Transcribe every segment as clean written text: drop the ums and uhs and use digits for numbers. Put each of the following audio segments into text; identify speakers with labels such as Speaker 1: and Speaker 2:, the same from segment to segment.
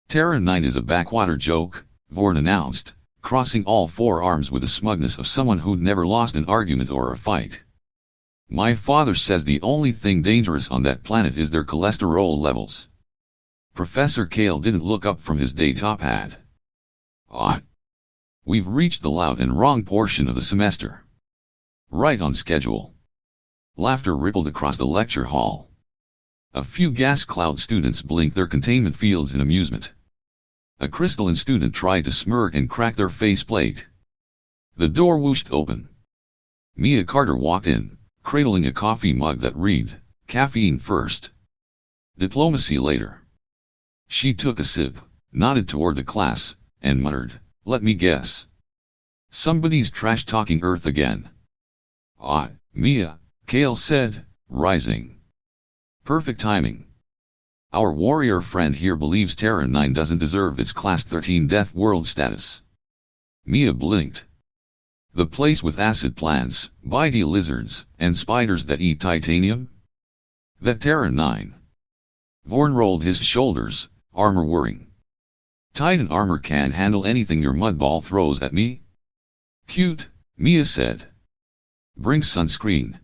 Speaker 1: Terra 9 is a backwater joke, Vorn announced, crossing all four arms with the smugness of someone who'd never lost an argument or a fight. My father says the only thing dangerous on that planet is their cholesterol levels. Professor Kael didn't look up from his daytop pad. Ah. We've reached the loud and wrong portion of the semester. Right on schedule. Laughter rippled across the lecture hall. A few gas cloud students blinked their containment fields in amusement. A crystalline student tried to smirk and crack their faceplate. The door whooshed open. Mia Carter walked in, cradling a coffee mug that read, "Caffeine first. Diplomacy later." She took a sip, nodded toward the class, and muttered, "Let me guess. Somebody's trash-talking Earth again." "Ah, Mia," Kael said, rising. "Perfect timing. Our warrior friend here believes Terra 9 doesn't deserve its Class 13 Death World status." Mia blinked. The place with acid plants, bitey lizards, and spiders that eat titanium? That Terra 9. Vorn rolled his shoulders, armor whirring. "Titan armor can handle anything your mudball throws at me?" "Cute," Mia said. "Bring sunscreen."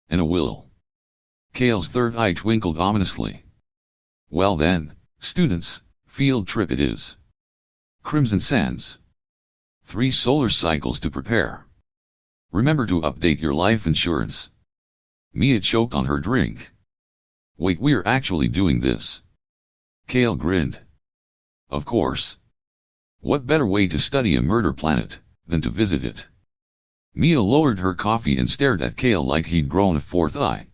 Speaker 1: "And a will." Kael's third eye twinkled ominously. "Well then, students, field trip it is. Crimson Sands. 3 solar cycles to prepare. Remember to update your life insurance." Mia choked on her drink. "Wait, we're actually doing this?" Kael grinned. "Of course. What better way to study a murder planet than to visit it?" Mia lowered her coffee and stared at Kael like he'd grown a fourth eye.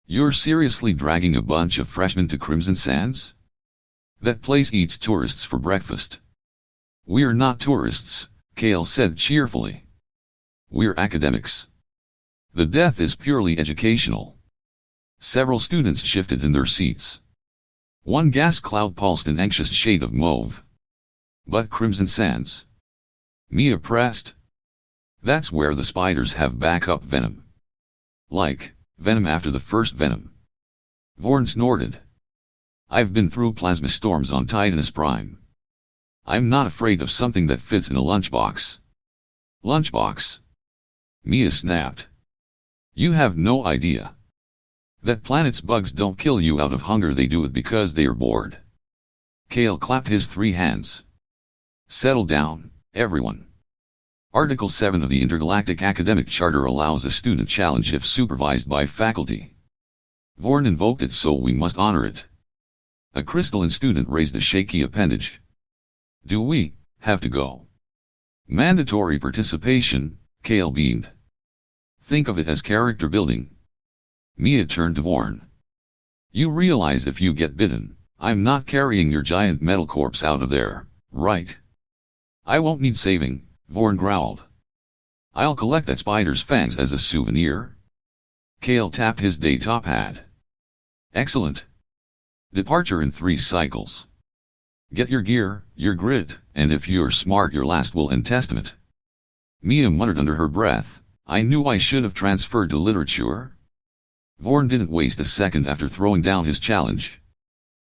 Speaker 1: "You're seriously dragging a bunch of freshmen to Crimson Sands? That place eats tourists for breakfast." "We're not tourists," Kael said cheerfully. "We're academics. The death is purely educational." Several students shifted in their seats. One gas cloud pulsed an anxious shade of mauve. "But Crimson Sands?" Mia pressed. "That's where the spiders have backup venom. Like, venom after the first venom." Vorn snorted. "I've been through plasma storms on Titanus Prime. I'm not afraid of something that fits in a lunchbox." "Lunchbox?" Mia snapped. "You have no idea. That planet's bugs don't kill you out of hunger, they do it because they are bored." Kael clapped his 3 hands. "Settle down, everyone. Article 7 of the Intergalactic Academic Charter allows a student challenge if supervised by faculty. Vorn invoked it, so we must honor it." A crystalline student raised a shaky appendage. "Do we have to go?" "Mandatory participation," Kael beamed. "Think of it as character building." Mia turned to Vorn. "You realize if you get bitten, I'm not carrying your giant metal corpse out of there, right?" "I won't need saving," Vorn growled. "I'll collect that spider's fangs as a souvenir." Kael tapped his daytop pad. "Excellent. Departure in 3 cycles. Get your gear, your grit, and if you're smart, your last will and testament." Mia muttered under her breath, "I knew I should have transferred to literature." Vorn didn't waste a second after throwing down his challenge.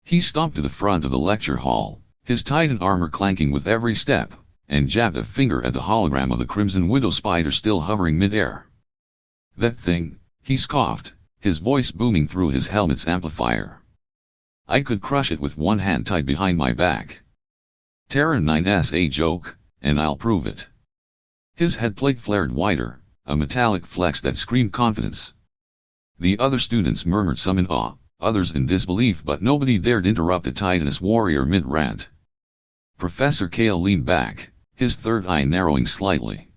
Speaker 1: He stomped to the front of the lecture hall, his Titan armor clanking with every step, and jabbed a finger at the hologram of the Crimson Widow spider still hovering mid-air. "That thing," he scoffed, his voice booming through his helmet's amplifier. "I could crush it with one hand tied behind my back. Terra 9's a joke, and I'll prove it." His headplate flared wider, a metallic flex that screamed confidence. The other students murmured, some in awe, others in disbelief, but nobody dared interrupt a Titanus warrior mid-rant. Professor Kael leaned back, his third eye narrowing slightly.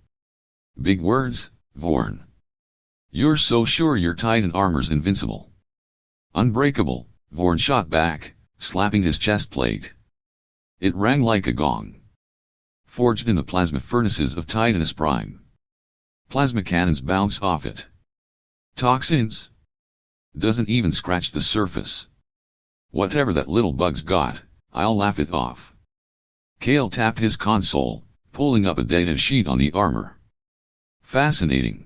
Speaker 1: "Big words, Vorn. You're so sure your Titan armor's invincible?" "Unbreakable," Vorn shot back, slapping his chest plate. It rang like a gong. "Forged in the plasma furnaces of Titanus Prime. Plasma cannons bounce off it. Toxins? Doesn't even scratch the surface. Whatever that little bug's got, I'll laugh it off." Kael tapped his console, pulling up a data sheet on the armor. "Fascinating.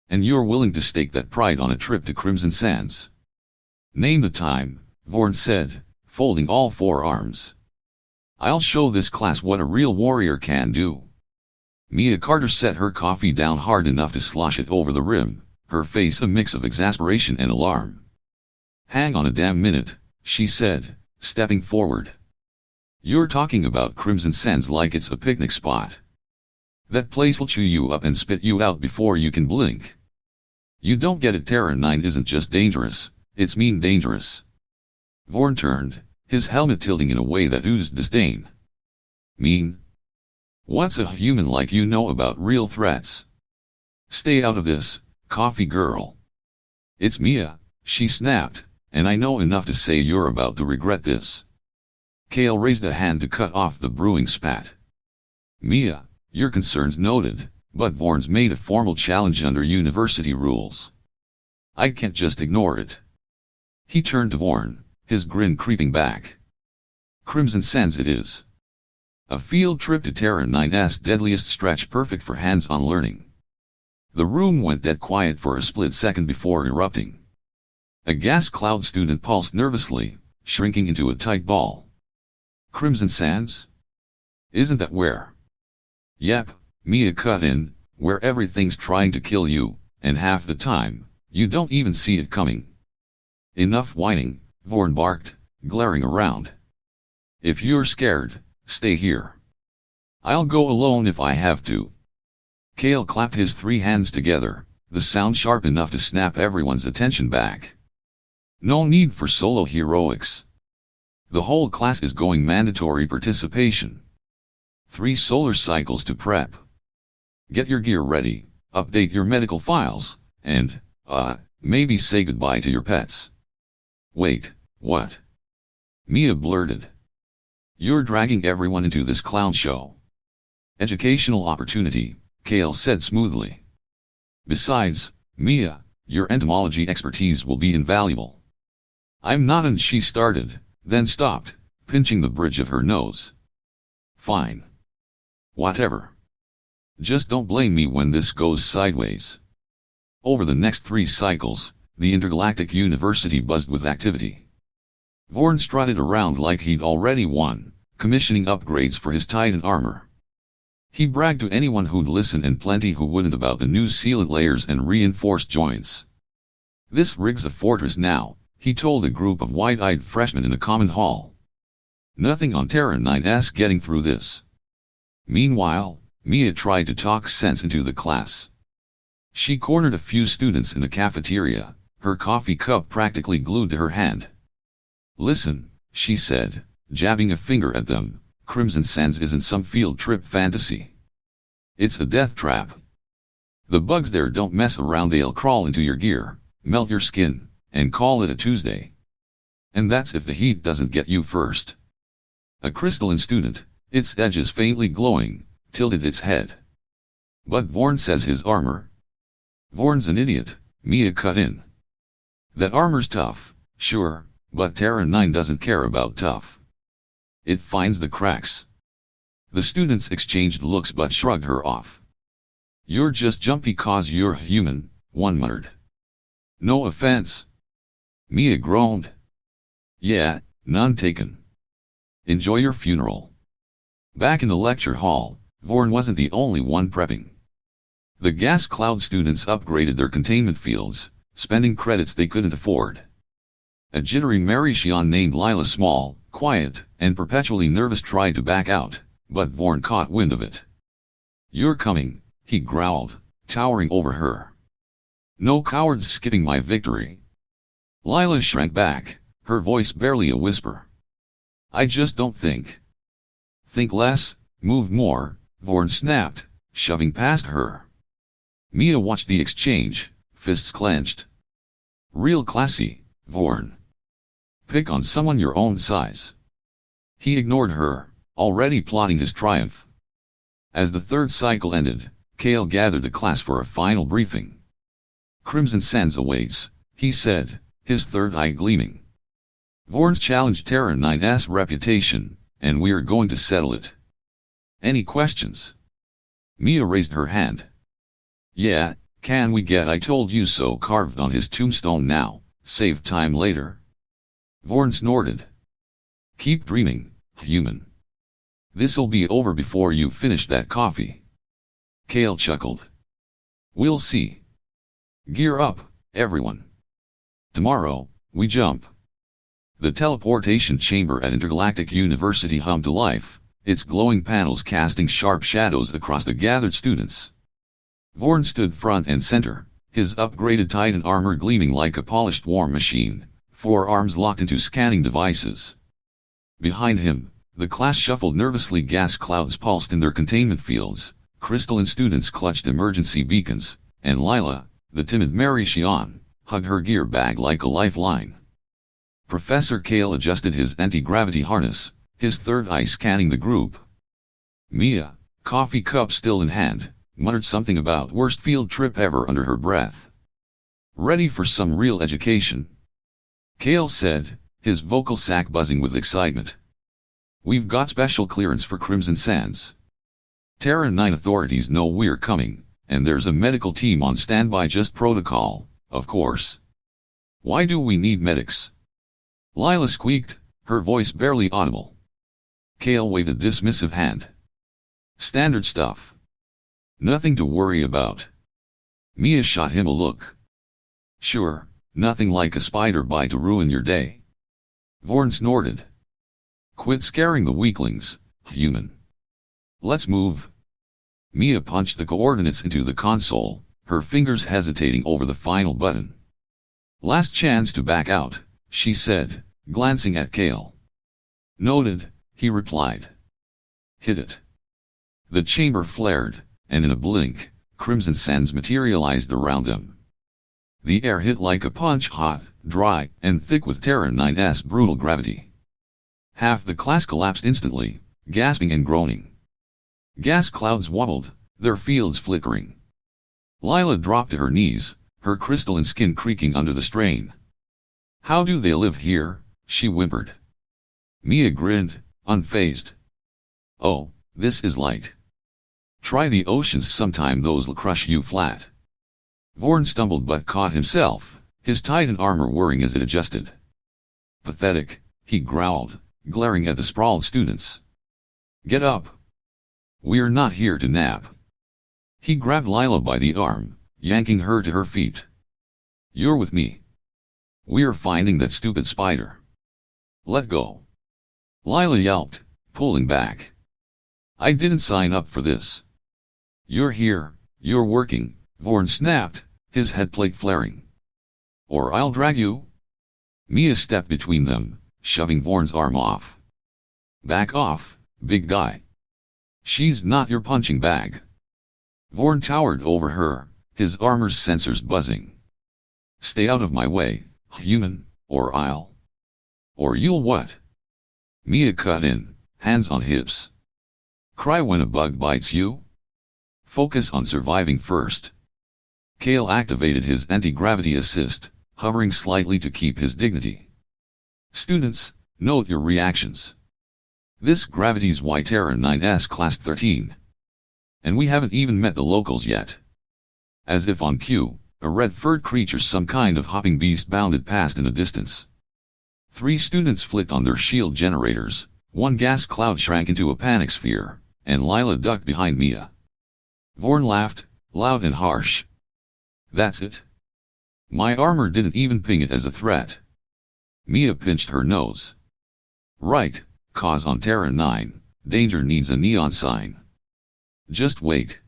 Speaker 1: And you're willing to stake that pride on a trip to Crimson Sands?" "Name the time," Vorn said, folding all 4 arms. I'll show this class what a real warrior can do. Mia Carter set her coffee down hard enough to slosh it over the rim, her face a mix of exasperation and alarm. Hang on a damn minute, she said, stepping forward. You're talking about Crimson Sands like it's a picnic spot. That place'll chew you up and spit you out before you can blink. You don't get it. Terra 9 isn't just dangerous, it's mean dangerous. Vorn turned, his helmet tilting in a way that oozed disdain. Mean? What's a human like you know about real threats? Stay out of this, coffee girl. It's Mia, she snapped, and I know enough to say you're about to regret this. Kael raised a hand to cut off the brewing spat. Mia, your concerns noted, but Vorn's made a formal challenge under university rules. I can't just ignore it. He turned to Vorn, his grin creeping back. Crimson Sands it is. A field trip to Terra 9's deadliest stretch, perfect for hands-on learning. The room went dead quiet for a split second before erupting. A gas cloud student pulsed nervously, shrinking into a tight ball. Crimson Sands? Isn't that where? Yep, Mia cut in, where everything's trying to kill you, and half the time, you don't even see it coming. Enough whining, Vorn barked, glaring around. If you're scared, stay here. I'll go alone if I have to. Kael clapped his three hands together, the sound sharp enough to snap everyone's attention back. No need for solo heroics. The whole class is going mandatory participation. 3 solar cycles to prep. Get your gear ready, update your medical files, and, maybe say goodbye to your pets. Wait, what? Mia blurted. You're dragging everyone into this clown show. Educational opportunity, Kael said smoothly. Besides, Mia, your entomology expertise will be invaluable. I'm not. And she started, then stopped, pinching the bridge of her nose. Fine. Whatever. Just don't blame me when this goes sideways. Over the next 3 cycles, the intergalactic university buzzed with activity. Vorn strutted around like he'd already won, commissioning upgrades for his Titan armor. He bragged to anyone who'd listen and plenty who wouldn't about the new sealant layers and reinforced joints. This rig's a fortress now, he told a group of wide-eyed freshmen in the common hall. Nothing on Terra 9's getting through this. Meanwhile, Mia tried to talk sense into the class. She cornered a few students in the cafeteria, her coffee cup practically glued to her hand. Listen, she said, jabbing a finger at them, Crimson Sands isn't some field trip fantasy. It's a death trap. The bugs there don't mess around, they'll crawl into your gear, melt your skin, and call it a Tuesday. And that's if the heat doesn't get you first. A crystalline student, its edges faintly glowing, tilted its head. But Vorn says his armor. Vorn's an idiot, Mia cut in. That armor's tough, sure, but Terra 9 doesn't care about tough. It finds the cracks. The students exchanged looks but shrugged her off. You're just jumpy 'cause you're human, one muttered. No offense. Mia groaned. Yeah, none taken. Enjoy your funeral. Back in the lecture hall, Vorn wasn't the only one prepping. The gas cloud students upgraded their containment fields, spending credits they couldn't afford. A jittery Mauritian named Lila, small, quiet, and perpetually nervous, tried to back out, but Vorn caught wind of it. You're coming, he growled, towering over her. No cowards skipping my victory. Lila shrank back, her voice barely a whisper. I just don't think. Think less, move more, Vorn snapped, shoving past her. Mia watched the exchange, fists clenched. Real classy, Vorn. Pick on someone your own size. He ignored her, already plotting his triumph. As the 3rd cycle ended, Kael gathered the class for a final briefing. Crimson Sands awaits, he said, his third eye gleaming. Vorn's challenged Terra 9's reputation, and we're going to settle it. Any questions? Mia raised her hand. Yeah, can we get "I told you so" carved on his tombstone now, save time later? Vorn snorted. Keep dreaming, human. This'll be over before you finish that coffee. Kael chuckled. We'll see. Gear up, everyone. Tomorrow, we jump. The teleportation chamber at Intergalactic University hummed to life, its glowing panels casting sharp shadows across the gathered students. Vorn stood front and center, his upgraded Titan armor gleaming like a polished war machine, 4 arms locked into scanning devices. Behind him, the class shuffled nervously, gas clouds pulsed in their containment fields, crystalline students clutched emergency beacons, and Lila, the timid Mary Shion, hugged her gear bag like a lifeline. Professor Kael adjusted his anti-gravity harness, his third eye scanning the group. Mia, coffee cup still in hand, muttered something about worst field trip ever under her breath. Ready for some real education? Kael said, his vocal sac buzzing with excitement. We've got special clearance for Crimson Sands. Terra 9 authorities know we're coming, and there's a medical team on standby, just protocol, of course. Why do we need medics? Lila squeaked, her voice barely audible. Kael waved a dismissive hand. Standard stuff. Nothing to worry about. Mia shot him a look. Sure, nothing like a spider bite to ruin your day. Vorn snorted. Quit scaring the weaklings, human. Let's move. Mia punched the coordinates into the console, her fingers hesitating over the final button. Last chance to back out, she said, glancing at Kael. Noted, he replied. Hit it. The chamber flared, and in a blink, Crimson Sands materialized around them. The air hit like a punch, hot, dry, and thick with Terra 9's brutal gravity. Half the class collapsed instantly, gasping and groaning. Gas clouds wobbled, their fields flickering. Lila dropped to her knees, her crystalline skin creaking under the strain. How do they live here? She whimpered. Mia grinned, unfazed. Oh, this is light. Try the oceans sometime, those'll crush you flat. Vorn stumbled but caught himself, his Titan armor whirring as it adjusted. Pathetic, he growled, glaring at the sprawled students. Get up. We're not here to nap. He grabbed Lila by the arm, yanking her to her feet. You're with me. We're finding that stupid spider. Let go. Lila yelped, pulling back. I didn't sign up for this. You're here, you're working, Vorn snapped, his headplate flaring. Or I'll drag you. Mia stepped between them, shoving Vorn's arm off. Back off, big guy. She's not your punching bag. Vorn towered over her, his armor's sensors buzzing. Stay out of my way, human, or I'll. Or you'll what? Mia cut in, hands on hips. Cry when a bug bites you? Focus on surviving first. Kael activated his anti-gravity assist, hovering slightly to keep his dignity. Students, note your reactions. This gravity's why Terra 9's class 13. And we haven't even met the locals yet. As if on cue, a red-furred creature, some kind of hopping beast, bounded past in the distance. 3 students flicked on their shield generators, 1 gas cloud shrank into a panic sphere, and Lila ducked behind Mia. Vorn laughed, loud and harsh. That's it. My armor didn't even ping it as a threat. Mia pinched her nose. Right, cause on Terra 9, danger needs a neon sign. Just wait.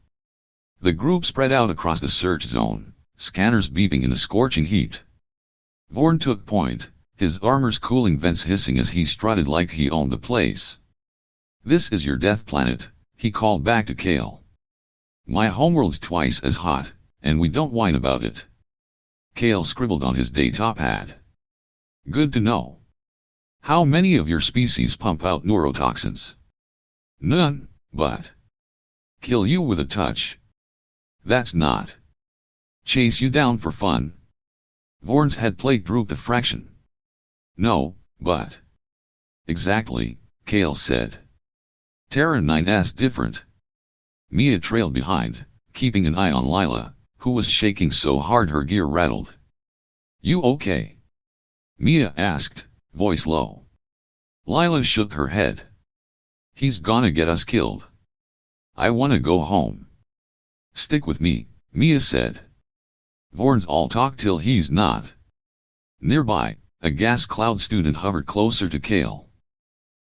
Speaker 1: The group spread out across the search zone, scanners beeping in the scorching heat. Vorn took point, his armor's cooling vents hissing as he strutted like he owned the place. This is your death planet, he called back to Kael. My homeworld's twice as hot, and we don't whine about it. Kael scribbled on his data pad. Good to know. How many of your species pump out neurotoxins? None, but kill you with a touch. That's not. Chase you down for fun. Vorn's headplate drooped a fraction. No, but. Exactly, Kael said. Terra 9's different. Mia trailed behind, keeping an eye on Lila, who was shaking so hard her gear rattled. You okay? Mia asked, voice low. Lila shook her head. He's gonna get us killed. I wanna go home. Stick with me, Mia said. Vorn's all talk till he's not. Nearby, a gas cloud student hovered closer to Kael.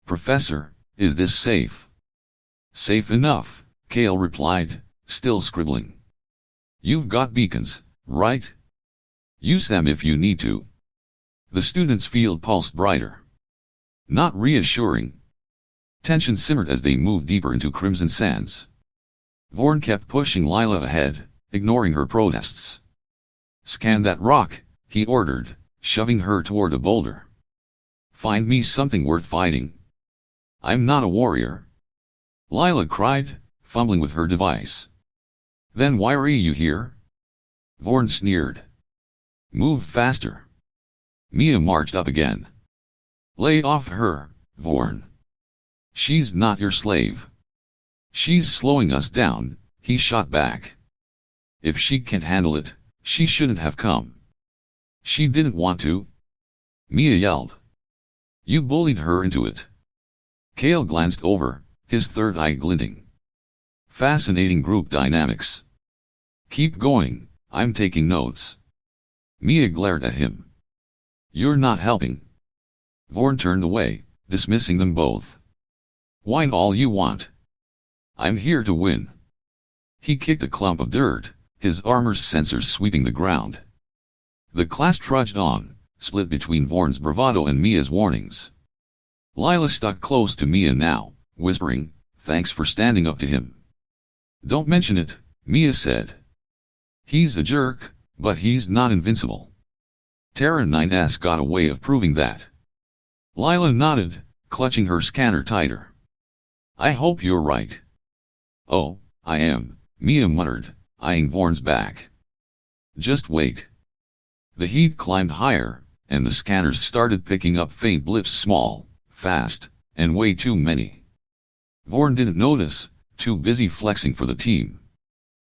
Speaker 1: Professor, is this safe? Safe enough, Kael replied, still scribbling. You've got beacons, right? Use them if you need to. The student's field pulsed brighter. Not reassuring. Tension simmered as they moved deeper into crimson sands. Vorn kept pushing Lila ahead, ignoring her protests. Scan that rock, he ordered, shoving her toward a boulder. Find me something worth fighting. I'm not a warrior. Lila cried, fumbling with her device. Then why are you here? Vorn sneered. Move faster. Mia marched up again. Lay off her, Vorn. She's not your slave. She's slowing us down, he shot back. If she can't handle it, she shouldn't have come. She didn't want to. Mia yelled. You bullied her into it. Kael glanced over, his third eye glinting. Fascinating group dynamics. Keep going, I'm taking notes. Mia glared at him. You're not helping. Vorn turned away, dismissing them both. Whine all you want. I'm here to win. He kicked a clump of dirt, his armor's sensors sweeping the ground. The class trudged on, split between Vorn's bravado and Mia's warnings. Lila stuck close to Mia now, whispering, thanks for standing up to him. Don't mention it, Mia said. He's a jerk, but he's not invincible. Terra 9's got a way of proving that. Lila nodded, clutching her scanner tighter. I hope you're right. Oh, I am, Mia muttered, eyeing Vorn's back. Just wait. The heat climbed higher, and the scanners started picking up faint blips, small, fast, and way too many. Vorn didn't notice, too busy flexing for the team.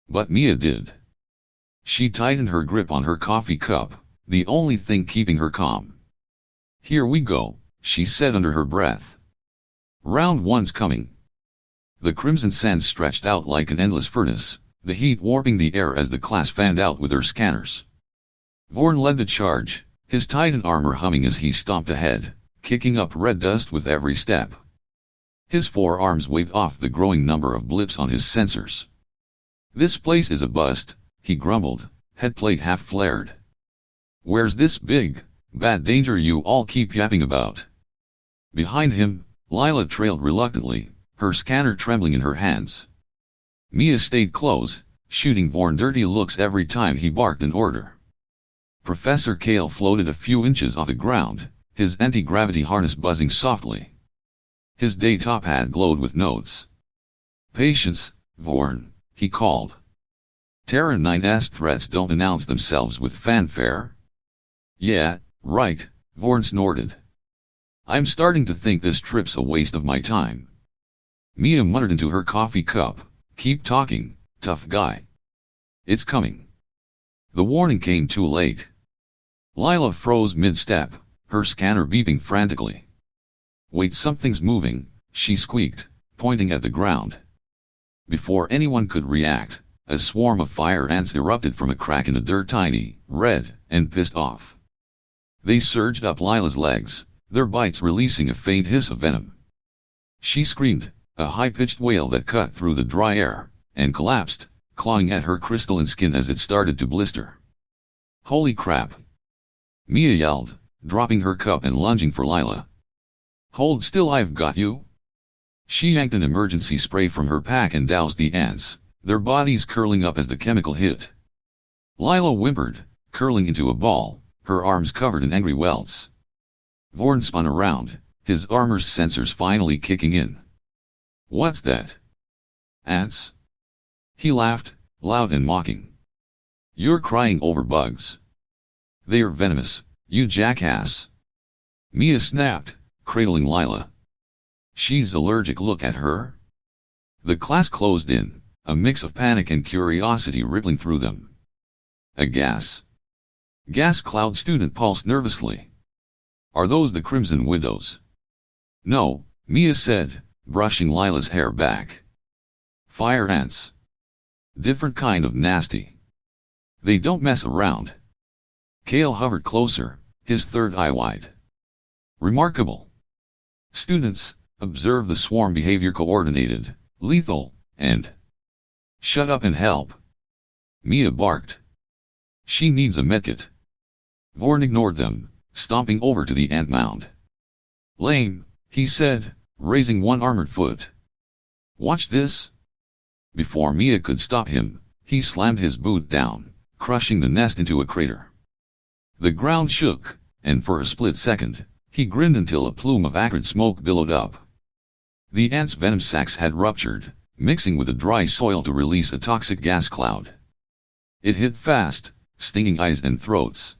Speaker 1: But Mia did. She tightened her grip on her coffee cup, the only thing keeping her calm. Here we go, she said under her breath. Round one's coming. The crimson sands stretched out like an endless furnace, the heat warping the air as the class fanned out with their scanners. Vorn led the charge, his titan armor humming as he stomped ahead, kicking up red dust with every step. His forearms waved off the growing number of blips on his sensors. This place is a bust, he grumbled, head plate half flared. Where's this big, bad danger you all keep yapping about? Behind him, Lila trailed reluctantly, her scanner trembling in her hands. Mia stayed close, shooting Vorn dirty looks every time he barked an order. Professor Kael floated a few inches off the ground, his anti-gravity harness buzzing softly. His day top hat glowed with notes. Patience, Vorn, he called. Terra 9's threats don't announce themselves with fanfare. Yeah, right, Vorn snorted. I'm starting to think this trip's a waste of my time. Mia muttered into her coffee cup, keep talking, tough guy. It's coming. The warning came too late. Lila froze mid-step, her scanner beeping frantically. Wait, something's moving, she squeaked, pointing at the ground. Before anyone could react, a swarm of fire ants erupted from a crack in the dirt, tiny, red, and pissed off. They surged up Lila's legs, their bites releasing a faint hiss of venom. She screamed, a high-pitched wail that cut through the dry air, and collapsed, clawing at her crystalline skin as it started to blister. Holy crap! Mia yelled, dropping her cup and lunging for Lila. Hold still, I've got you! She yanked an emergency spray from her pack and doused the ants, their bodies curling up as the chemical hit. Lila whimpered, curling into a ball, her arms covered in angry welts. Vorn spun around, his armor's sensors finally kicking in. What's that? Ants? He laughed, loud and mocking. You're crying over bugs. They're venomous, you jackass. Mia snapped, cradling Lila. She's allergic, look at her. The class closed in, a mix of panic and curiosity rippling through them. A gas cloud student pulsed nervously. Are those the crimson widows? No, Mia said, brushing Lila's hair back. Fire ants. Different kind of nasty. They don't mess around. Kael hovered closer, his third eye wide. Remarkable. Students, observe the swarm behavior: coordinated, lethal, and... Shut up and help. Mia barked. She needs a medkit. Vorn ignored them, stomping over to the ant mound. Lame, he said, raising one armored foot. Watch this. Before Mia could stop him, he slammed his boot down, crushing the nest into a crater. The ground shook, and for a split second, he grinned until a plume of acrid smoke billowed up. The ant's venom sacs had ruptured, mixing with the dry soil to release a toxic gas cloud. It hit fast, stinging eyes and throats.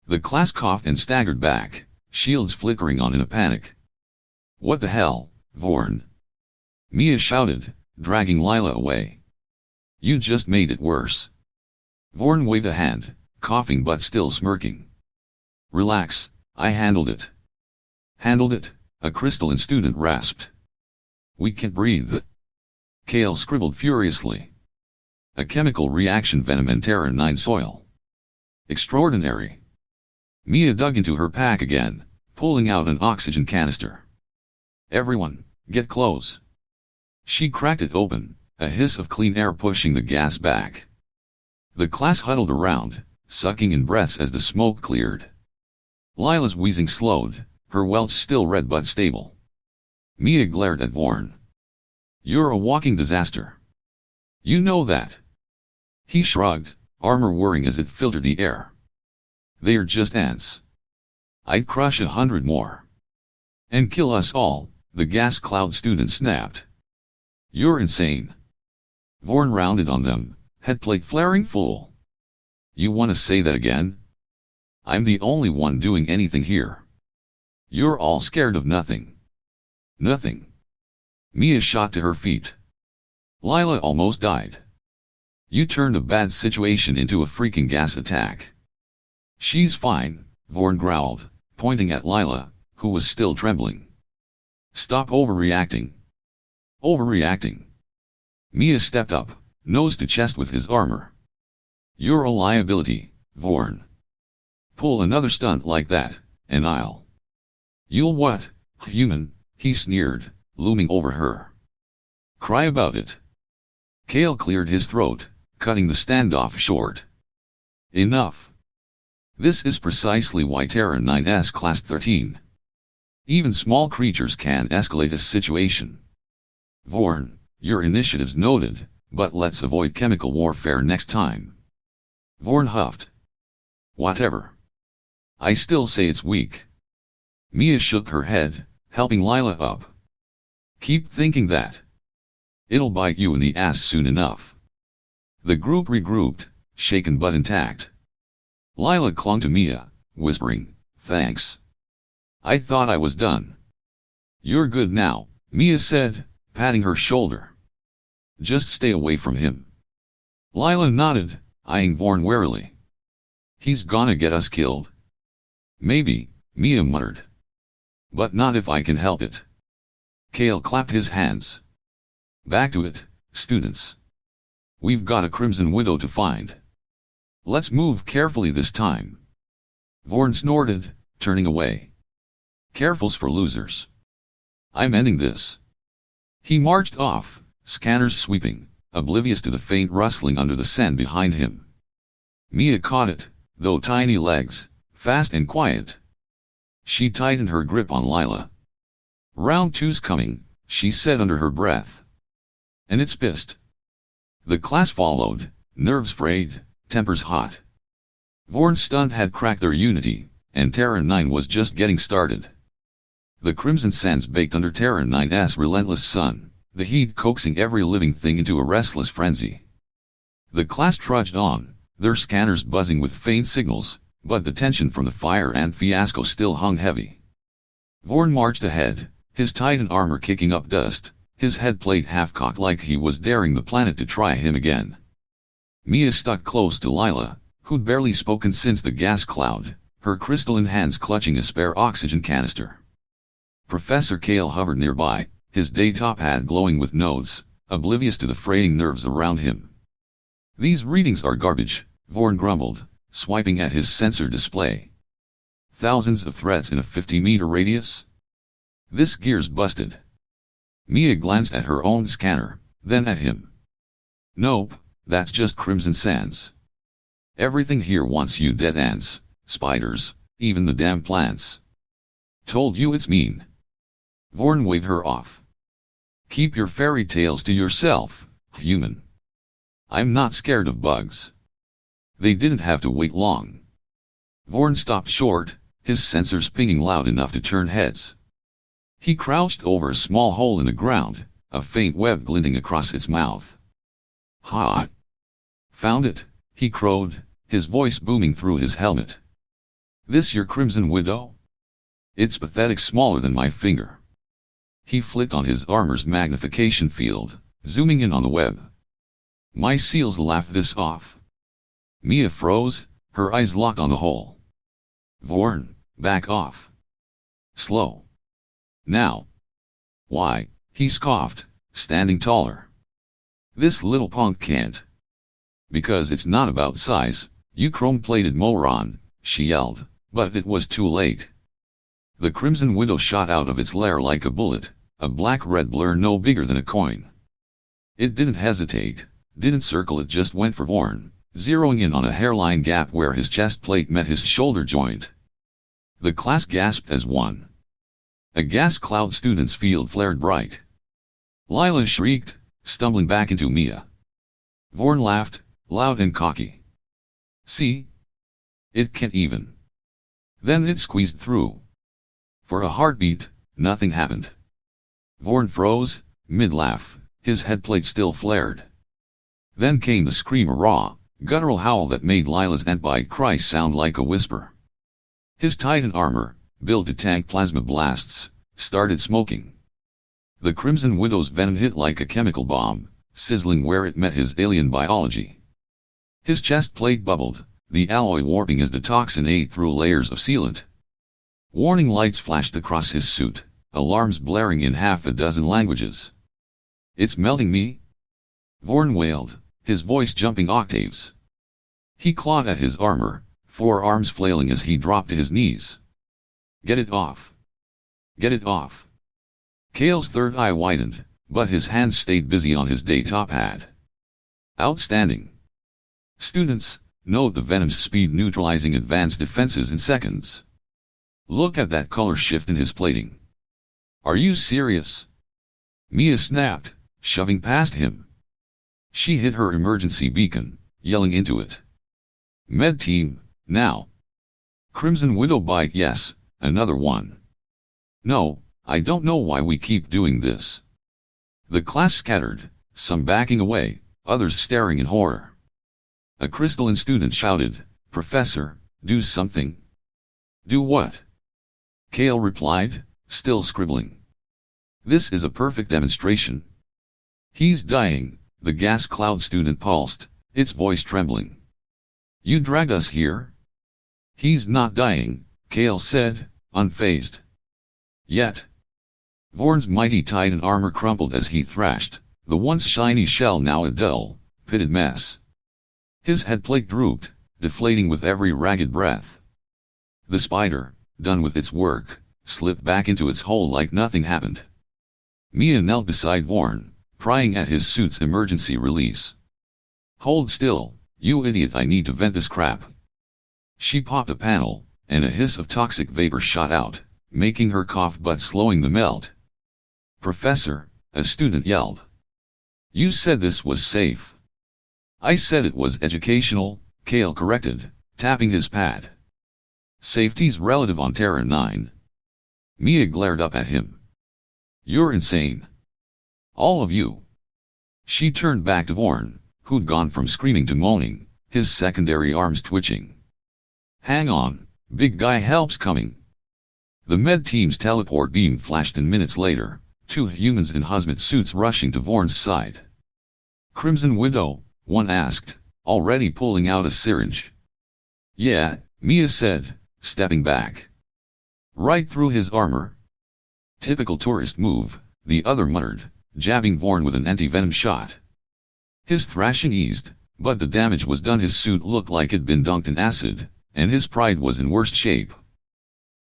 Speaker 1: The class coughed and staggered back, shields flickering on in a panic. What the hell, Vorn? Mia shouted, dragging Lila away. You just made it worse. Vorn waved a hand, coughing but still smirking. Relax, I handled it. Handled it? A crystalline student rasped. We can't breathe. Kael scribbled furiously. A chemical reaction: venom and Terra 9 soil. Extraordinary. Mia dug into her pack again, pulling out an oxygen canister. Everyone, get close. She cracked it open, a hiss of clean air pushing the gas back. The class huddled around, sucking in breaths as the smoke cleared. Lila's wheezing slowed, her welts still red but stable. Mia glared at Vorn. You're a walking disaster. You know that. He shrugged, armor whirring as it filtered the air. They're just ants. I'd crush 100 more. And kill us all, the gas cloud student snapped. You're insane. Vorn rounded on them, headplate flaring full. You want to say that again? I'm the only one doing anything here. You're all scared of nothing. Nothing. Mia shot to her feet. Lila almost died. You turned a bad situation into a freaking gas attack. She's fine, Vorn growled, pointing at Lila, who was still trembling. Stop overreacting. Overreacting. Mia stepped up, nose to chest with his armor. You're a liability, Vorn. Pull another stunt like that, and I'll... You'll what, human? He sneered, looming over her. Cry about it. Kael cleared his throat, cutting the standoff short. Enough. This is precisely why Terra 9's Class 13. Even small creatures can escalate a situation. Vorn, your initiative's noted, but let's avoid chemical warfare next time. Vorn huffed. Whatever. I still say it's weak. Mia shook her head, helping Lila up. Keep thinking that. It'll bite you in the ass soon enough. The group regrouped, shaken but intact. Lila clung to Mia, whispering, thanks. I thought I was done. You're good now, Mia said, patting her shoulder. Just stay away from him. Lila nodded, eyeing Vorn warily. He's gonna get us killed. Maybe, Mia muttered. But not if I can help it. Kael clapped his hands. Back to it, students. We've got a Crimson Widow to find. Let's move carefully this time. Vorn snorted, turning away. Careful's for losers. I'm ending this. He marched off, scanners sweeping, oblivious to the faint rustling under the sand behind him. Mia caught it, though tiny legs, fast and quiet. She tightened her grip on Lila. Round two's coming, she said under her breath. And it's pissed. The class followed, nerves frayed, tempers hot. Vorn's stunt had cracked their unity, and Terra 9 was just getting started. The crimson sands baked under Terra 9's relentless sun, the heat coaxing every living thing into a restless frenzy. The class trudged on, their scanners buzzing with faint signals, but the tension from the fire ant fiasco still hung heavy. Vorn marched ahead, his Titan armor kicking up dust, his headplate half-cocked like he was daring the planet to try him again. Mia stuck close to Lila, who'd barely spoken since the gas cloud, her crystalline hands clutching a spare oxygen canister. Professor Kael hovered nearby, his day top hat glowing with notes, oblivious to the fraying nerves around him. These readings are garbage, Vorn grumbled, swiping at his sensor display. Thousands of threats in a 50-meter radius? This gear's busted. Mia glanced at her own scanner, then at him. Nope, that's just Crimson Sands. Everything here wants you dead ants, spiders, even the damn plants. Told you it's mean. Vorn waved her off. Keep your fairy tales to yourself, human. I'm not scared of bugs. They didn't have to wait long. Vorn stopped short, his sensors pinging loud enough to turn heads. He crouched over a small hole in the ground, a faint web glinting across its mouth. Ha! Found it, he crowed, his voice booming through his helmet. This your Crimson Widow? It's pathetic smaller than my finger. He flicked on his armor's magnification field, zooming in on the web. My seals laughed this off. Mia froze, her eyes locked on the hole. Vorn, back off. Slow. Now. Why, he scoffed, standing taller. This little punk can't. Because it's not about size, you chrome-plated moron, she yelled, but it was too late. The Crimson Widow shot out of its lair like a bullet, a black-red blur no bigger than a coin. It didn't hesitate, didn't circle, it just went for Vorn, zeroing in on a hairline gap where his chest plate met his shoulder joint. The class gasped as one. A gas cloud student's field flared bright. Lila shrieked, stumbling back into Mia. Vorn laughed, loud and cocky. See? It can't even. Then it squeezed through. For a heartbeat, nothing happened. Vorn froze, mid-laugh, his headplate still flared. Then came the scream, a raw, guttural howl that made Lila's antbite cry sound like a whisper. His Titan armor, built to tank plasma blasts, started smoking. The Crimson Widow's venom hit like a chemical bomb, sizzling where it met his alien biology. His chest plate bubbled, the alloy warping as the toxin ate through layers of sealant. Warning lights flashed across his suit, alarms blaring in half a dozen languages. It's melting me? Vorn wailed, his voice jumping octaves. He clawed at his armor, forearms flailing as he dropped to his knees. Get it off. Get it off. Kael's third eye widened, but his hands stayed busy on his day top hat. Outstanding. Students, note the venom's speed neutralizing advanced defenses in seconds. Look at that color shift in his plating. Are you serious? Mia snapped, shoving past him. She hit her emergency beacon, yelling into it. Med team, now. Crimson Widow bite, yes, another one. No, I don't know why we keep doing this. The class scattered, some backing away, others staring in horror. A crystalline student shouted, Professor, do something. Do what? Kael replied, still scribbling. This is a perfect demonstration. He's dying, the gas cloud student pulsed, its voice trembling. You dragged us here? He's not dying, Kael said, unfazed. Yet. Vorn's mighty Titan armor crumpled as he thrashed, the once shiny shell now a dull, pitted mess. His headplate drooped, deflating with every ragged breath. The spider, done with its work, slipped back into its hole like nothing happened. Mia knelt beside Vorn, prying at his suit's emergency release. Hold still, you idiot, I need to vent this crap. She popped a panel, and a hiss of toxic vapor shot out, making her cough but slowing the melt. Professor, a student yelled. You said this was safe. I said it was educational, Kael corrected, tapping his pad. Safety's relative on Terra 9. Mia glared up at him. You're insane. All of you. She turned back to Vorn, who'd gone from screaming to moaning, his secondary arms twitching. Hang on, big guy, help's coming. The med team's teleport beam flashed, and minutes later, 2 humans in hazmat suits rushing to Vorn's side. Crimson Widow, one asked, already pulling out a syringe. Yeah, Mia said, stepping back. Right through his armor. Typical tourist move, the other muttered, jabbing Vorn with an anti-venom shot. His thrashing eased, but the damage was done. His suit looked like it'd been dunked in acid, and his pride was in worst shape.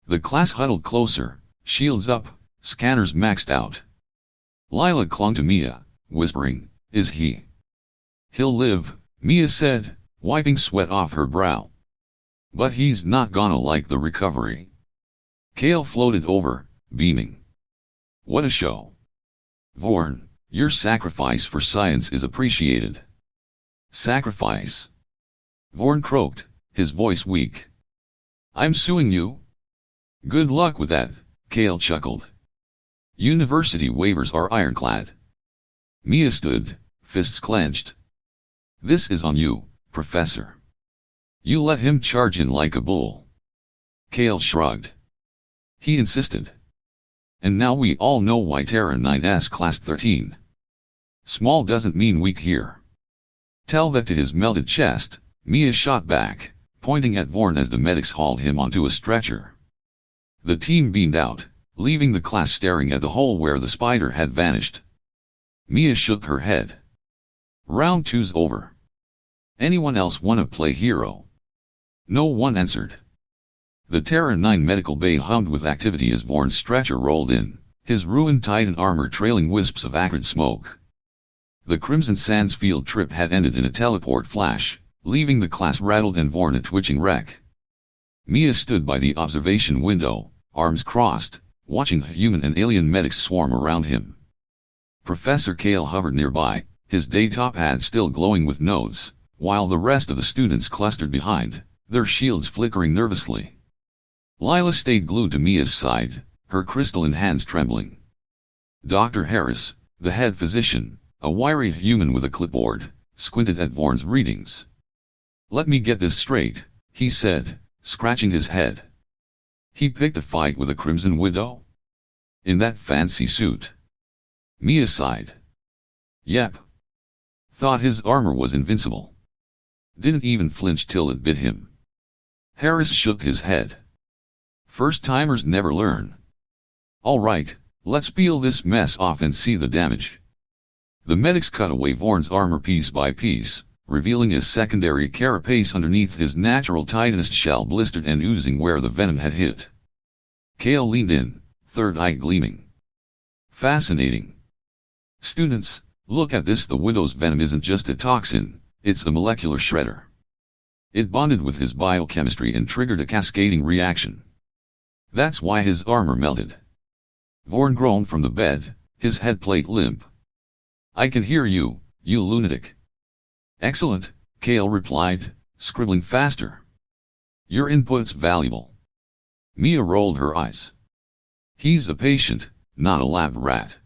Speaker 1: The class huddled closer, shields up, scanners maxed out. Lila clung to Mia, whispering, "Is he? He'll live," Mia said, wiping sweat off her brow. "But he's not gonna like the recovery." Kael floated over, beaming. "What a show. Vorn, your sacrifice for science is appreciated." "Sacrifice?" Vorn croaked, his voice weak. "I'm suing you." "Good luck with that," Kael chuckled. "University waivers are ironclad." Mia stood, fists clenched. "This is on you, Professor. You let him charge in like a bull." Kael shrugged. "He insisted. And now we all know why Terra 9's Class 13. Small doesn't mean weak here." "Tell that to his melted chest," Mia shot back, pointing at Vorn as the medics hauled him onto a stretcher. The team beamed out, leaving the class staring at the hole where the spider had vanished. Mia shook her head. "Round 2's over. Anyone else wanna play hero?" No one answered. The Terra 9 medical bay hummed with activity as Vorn's stretcher rolled in, his ruined Titan armor trailing wisps of acrid smoke. The Crimson Sands field trip had ended in a teleport flash, leaving the class rattled and Vorn a twitching wreck. Mia stood by the observation window, arms crossed, watching human and alien medics swarm around him. Professor Kael hovered nearby, his day-top hat still glowing with nodes, while the rest of the students clustered behind, their shields flickering nervously. Lila stayed glued to Mia's side, her crystalline hands trembling. Dr. Harris, the head physician, a wiry human with a clipboard, squinted at Vorn's readings. "Let me get this straight," he said, scratching his head. "He picked a fight with a Crimson Widow? In that fancy suit?" Mia sighed. "Yep. Thought his armor was invincible. Didn't even flinch till it bit him." Harris shook his head. "First-timers never learn. All right, let's peel this mess off and see the damage." The medics cut away Vorn's armor piece by piece, revealing his secondary carapace underneath his natural titanist shell blistered and oozing where the venom had hit. Kael leaned in, third eye gleaming. "Fascinating. Students, look at this. The Widow's venom isn't just a toxin, it's a molecular shredder. It bonded with his biochemistry and triggered a cascading reaction. That's why his armor melted." Vorn groaned from the bed, his head plate limp. "I can hear you, you lunatic." "Excellent," Kael replied, scribbling faster. "Your input's valuable." Mia rolled her eyes. "He's a patient, not a lab rat.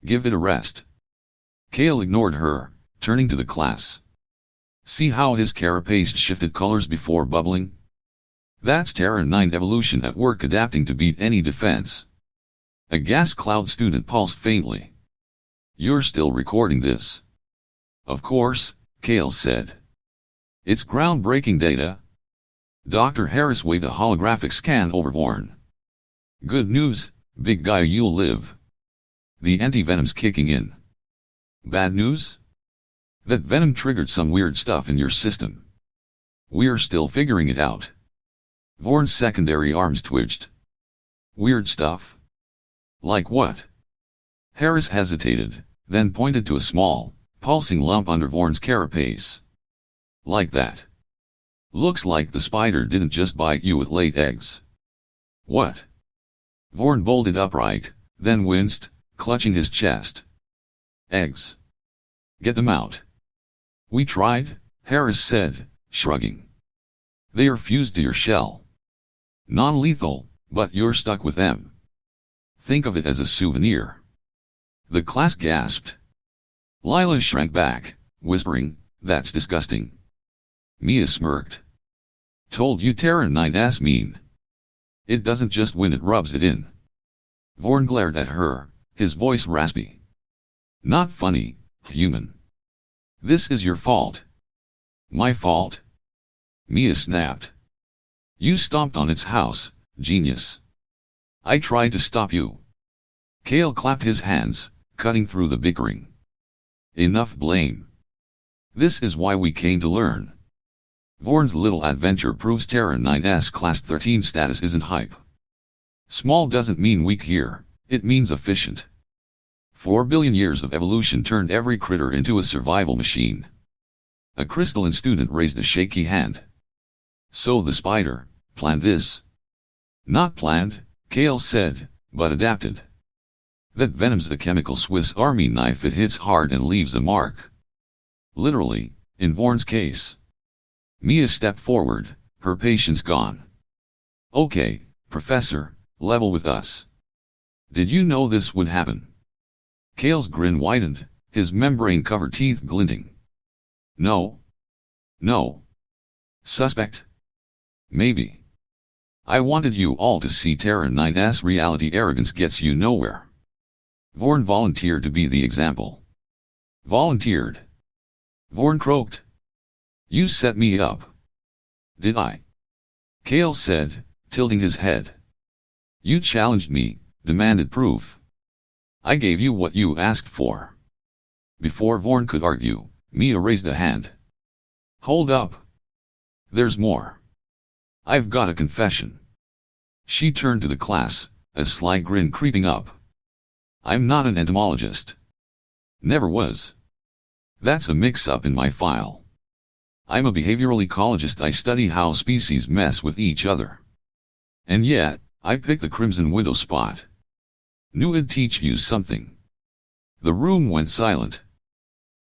Speaker 1: Give it a rest." Kael ignored her, turning to the class. "See how his carapace shifted colors before bubbling? That's Terra 9 evolution at work, adapting to beat any defense." A gas cloud student pulsed faintly. "You're still recording this?" "Of course," Kael said. "It's groundbreaking data." Dr. Harris waved a holographic scan over Vorn. "Good news, big guy, you'll live. The anti-venom's kicking in." "Bad news?" "That venom triggered some weird stuff in your system. We're still figuring it out." Vorn's secondary arms twitched. "Weird stuff? Like what?" Harris hesitated, then pointed to a small, pulsing lump under Vorn's carapace. "Like that. Looks like the spider didn't just bite you, it laid eggs." "What?" Vorn bolted upright, then winced, clutching his chest. "Eggs. Get them out." "We tried," Harris said, shrugging. "They are fused to your shell. Non-lethal, but you're stuck with them. Think of it as a souvenir." The class gasped. Lila shrank back, whispering, "That's disgusting." Mia smirked. "Told you Terra 9's mean. It doesn't just win, it rubs it in." Vorn glared at her, his voice raspy. "Not funny, human. This is your fault." "My fault?" Mia snapped. "You stomped on its house, genius. I tried to stop you." Kael clapped his hands, cutting through the bickering. Enough blame. This is why we came to learn. Vorn's little adventure proves Terra 9's Class 13 status isn't hype. Small doesn't mean weak here, it means efficient. 4 billion years of evolution turned every critter into a survival machine. A crystalline student raised a shaky hand. So the spider planned this? Not planned, Kael said, but adapted. That venom's the chemical Swiss Army knife, it hits hard and leaves a mark. Literally, in Vorn's case. Mia stepped forward, her patience gone. Okay, Professor, level with us. Did you know this would happen? Kael's grin widened, his membrane-covered teeth glinting. No. No. Suspect? Maybe. I wanted you all to see Terra 9's reality. Arrogance gets you nowhere. Vorn volunteered to be the example. Volunteered? Vorn croaked. You set me up. Did I? Kael said, tilting his head. You challenged me, demanded proof. I gave you what you asked for. Before Vorn could argue, Mia raised a hand. Hold up. There's more. I've got a confession. She turned to the class, a sly grin creeping up. I'm not an entomologist. Never was. That's a mix-up in my file. I'm a behavioral ecologist. I study how species mess with each other. And yet, I picked the Crimson Widow spot. Knew it'd teach you something. The room went silent.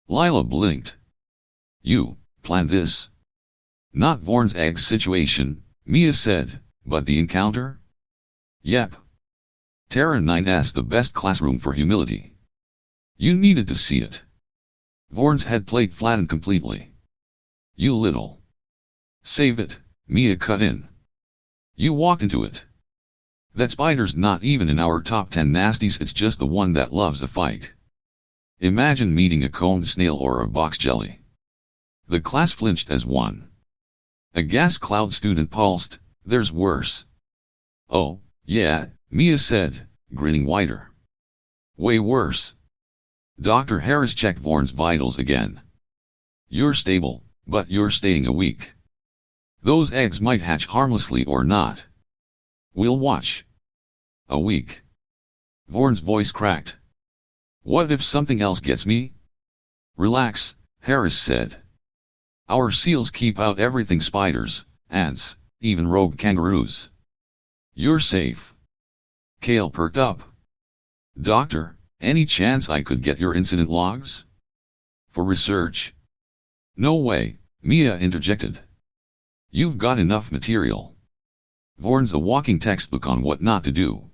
Speaker 1: Lila blinked. You planned this? Not Vorn's egg situation, Mia said, but the encounter? Yep. Terra 9's the best classroom for humility. You needed to see it. Vorn's head plate flattened completely. You little. Save it, Mia cut in. You walked into it. That spider's not even in our top 10 nasties, it's just the one that loves a fight. Imagine meeting a coned snail or a box jelly. The class flinched as one. A gas cloud student pulsed, there's worse. Oh, yeah, Mia said, grinning wider. Way worse. Dr. Harris checked Vorn's vitals again. You're stable, but you're staying a week. Those eggs might hatch harmlessly or not. We'll watch. A week. Vorn's voice cracked. What if something else gets me? Relax, Harris said. Our seals keep out everything: spiders, ants, even rogue kangaroos. You're safe. Kael perked up. Doctor, any chance I could get your incident logs? For research? No way, Mia interjected. You've got enough material. Vorn's a walking textbook on what not to do.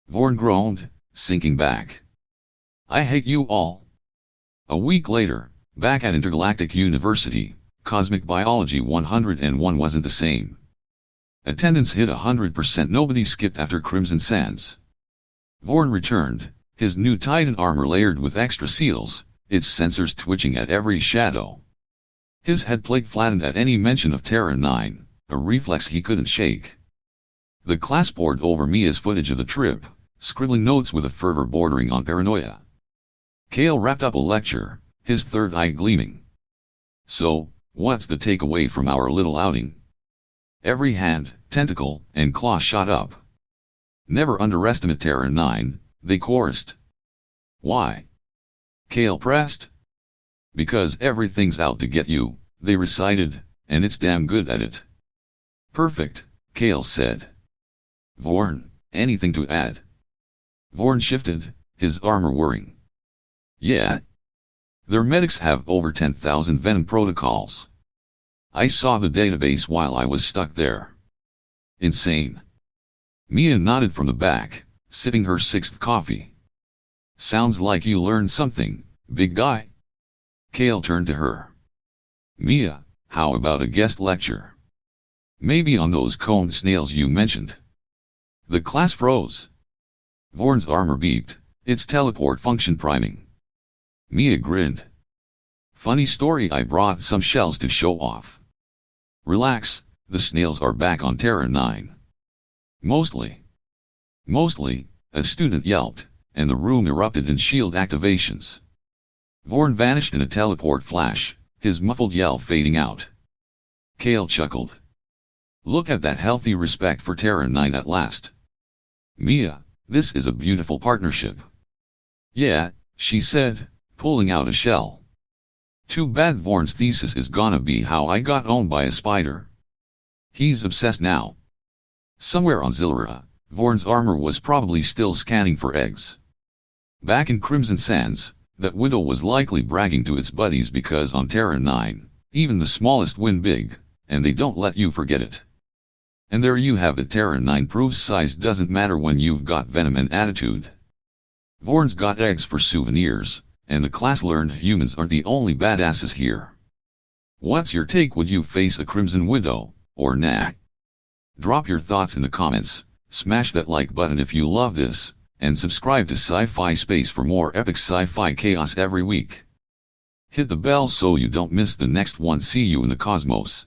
Speaker 1: Vorn groaned, sinking back. I hate you all. A week later, back at Intergalactic University, Cosmic Biology 101 wasn't the same. Attendance hit 100%. Nobody skipped after Crimson Sands. Vorn returned, his new Titan armor layered with extra seals, its sensors twitching at every shadow. His head plate flattened at any mention of Terra 9, a reflex he couldn't shake. The class pored over Mia's footage of the trip, scribbling notes with a fervor bordering on paranoia. Kael wrapped up a lecture, his third eye gleaming. So, what's the takeaway from our little outing? Every hand, tentacle, and claw shot up. Never underestimate Terra 9, they chorused. Why? Kael pressed. Because everything's out to get you, they recited, and it's damn good at it. Perfect, Kael said. Vorn, anything to add? Vorn shifted, his armor whirring. Yeah. Their medics have over 10,000 venom protocols. I saw the database while I was stuck there. Insane. Mia nodded from the back, sipping her sixth coffee. Sounds like you learned something, big guy. Kael turned to her. Mia, how about a guest lecture? Maybe on those coned snails you mentioned. The class froze. Vorn's armor beeped, its teleport function priming. Mia grinned. Funny story, I brought some shells to show off. Relax, the snails are back on Terra 9. Mostly. Mostly, a student yelped, and the room erupted in shield activations. Vorn vanished in a teleport flash, his muffled yell fading out. Kael chuckled. Look at that healthy respect for Terra 9 at last. Mia, this is a beautiful partnership. Yeah, she said, pulling out a shell. Too bad Vorn's thesis is gonna be how I got owned by a spider. He's obsessed now. Somewhere on Zilra, Vorn's armor was probably still scanning for eggs. Back in Crimson Sands, that widow was likely bragging to its buddies because on Terra 9, even the smallest win big, and they don't let you forget it. And there you have it, Terra 9 proves size doesn't matter when you've got venom and attitude. Vorn's got eggs for souvenirs, and the class learned humans aren't the only badasses here. What's your take? Would you face a Crimson Widow, or nah? Drop your thoughts in the comments, smash that like button if you love this, and subscribe to Sci-Fi Space for more epic sci-fi chaos every week. Hit the bell so you don't miss the next one. See you in the cosmos.